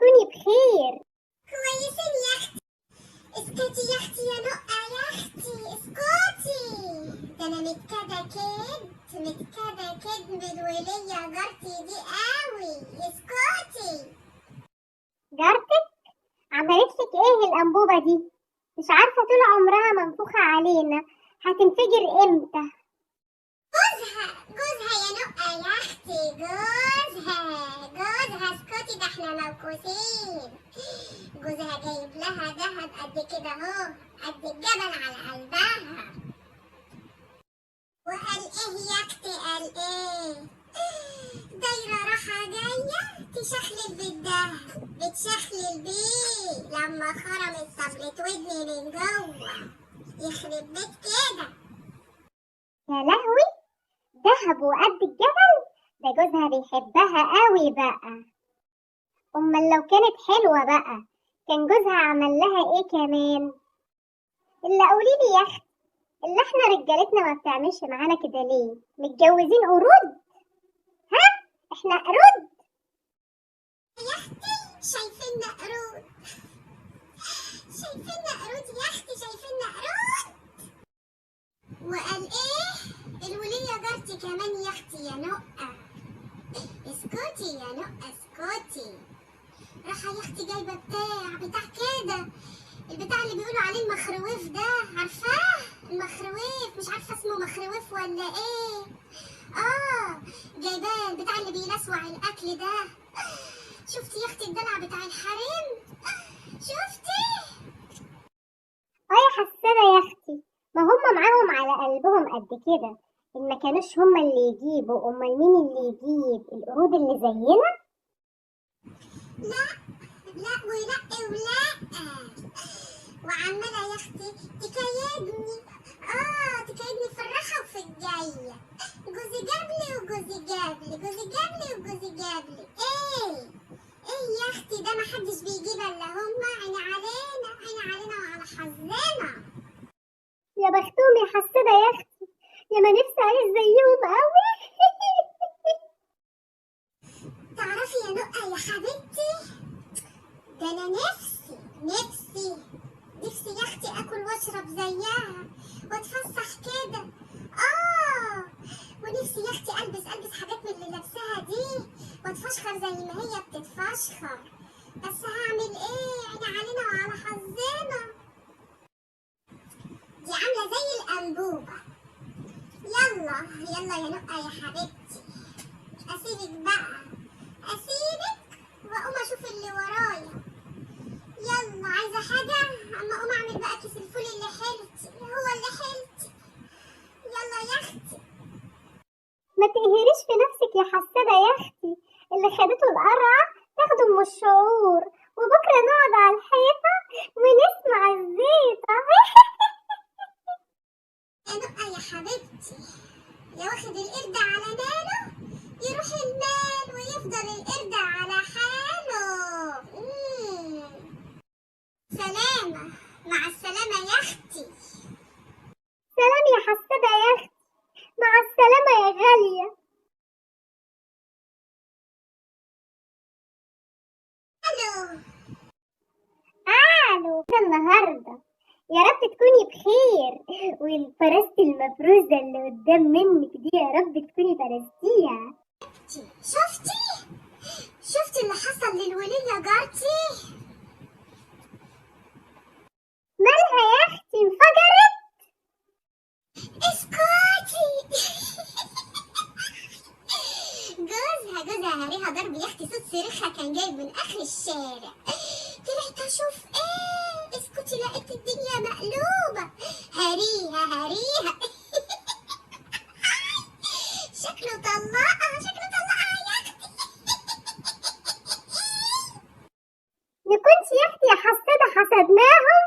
تكوني بخير. كويسين يا اختي. اسكتي يا اختي يا نقة يا اختي، اسكتي. ده انا متكدة كد بالولية جارتي دي قوي. اسكتي. جارتك عملتلك ايه الانبوبة دي؟ مش عارفة طول عمرها منفوخة علينا، هتنفجر امتى؟ جوزها يا نقة يا اختي، جوزها اسكتي، ده احنا موقوفين. جوزها جايب لها دهب قد كده اهو، قد الجبل على قلبها. وقال ايه يا اختي؟ قال ايه؟ دايرة راحة جاية تشخلل بالدهب، بتشخلل بيه لما خرمت طبلة ودني من جوه. يخرب بيت كده. يا لهوي، دهب وقد الجبل؟ ده جوزها بيحبها قوي بقى. امال لو كانت حلوة بقى كان جوزها عمل لها ايه كمان؟ اللي قوليلي يا اختي، اللي احنا رجالتنا ما بتعملش معانا كده ليه؟ متجوزين قرود؟ ها؟ احنا قرود؟ يا اختي شايفيننا قرود، شايفيننا قرود يا اختي، شايفيننا قرود. وقال ايه؟ الولية جارتي كمان يا اختي يا نقة. اسكتي يا نقة اسكتي. راحة يا اختي جايبة بتاع كده، البتاع اللي بيقولوا عليه المخرويف ده، عارفاه؟ المخرويف، مش عارفة اسمه مخرويف ولا ايه. جايباه البتاع اللي بيلسوع الاكل ده. شفتي يا اختي الدلع بتاع الحريم؟ شفتي؟ يا حسانة يا اختي، ما هم معاهم على قلبهم قد كده، إن ما كانوش هم اللي يجيبوا، امال مين اللي يجيب؟ القرود اللي زينا؟ لا ولا وعمالة يا اختي تكيدني. تكيدني في الراحة وفي الجاية. جوزي جابلي وجوزي جابلي، جوزي جابلي وجوزي جابلي. ايه يا اختي، ده محدش بيجيب الا هما. عيني علينا وعلى حظنا. يا بختهم يا حسانة يا اختي، يا ما نفسي اعيش زيهم قوي. تعرفي يا نقة يا حبيبتي، ده انا نفسي يا اختي اكل واشرب زيها واتفسح كده. ونفسي يا اختي البس حاجات من اللي لابساها دي واتفشخر زي ما هي بتتفشخر. بس هعمل ايه؟ عيني علينا وعلى حظنا. دي عامله زي الانبوبه. يلا يا نقة يا حبيبتي، اسيبك واقوم اشوف اللي ورايا. يلا عايزه حاجه؟ اما اقوم اعمل بقى كيس الفول اللي حيلتي، يلا يا اختي. ما تقهريش في نفسك يا حسانة يا اختي، اللي خدته القرعة تاخده من الشعور، وبكرة نقعد على الحيطة ونسمع الزيطة. يا نقة يا حبيبتي، يا واخد القرد على ماله يروح المال ويفضل القرد على حاله. سلامة، مع السلامة يا اختي. سلام يا حسانة يا اختي، مع السلامة يا غالية. الو النهاردة يا رب تكوني بخير، والفرستة المفروزة اللي قدام منك دي يا رب تكوني فرستيها. شفتي اللي حصل للولية جارتي؟ مالها يا اختي؟ انفجرت؟ اسكتي. جوزها هريها ضرب يا اختي، صوت صريخها كان جايب من اخر الشارع. طلعت اشوف ايه، اسكتي، لقيت الدنيا مقلوبه. هريها شكله طلقها يا اختي. نكونش يا اختي يا حسانة حسدناهم.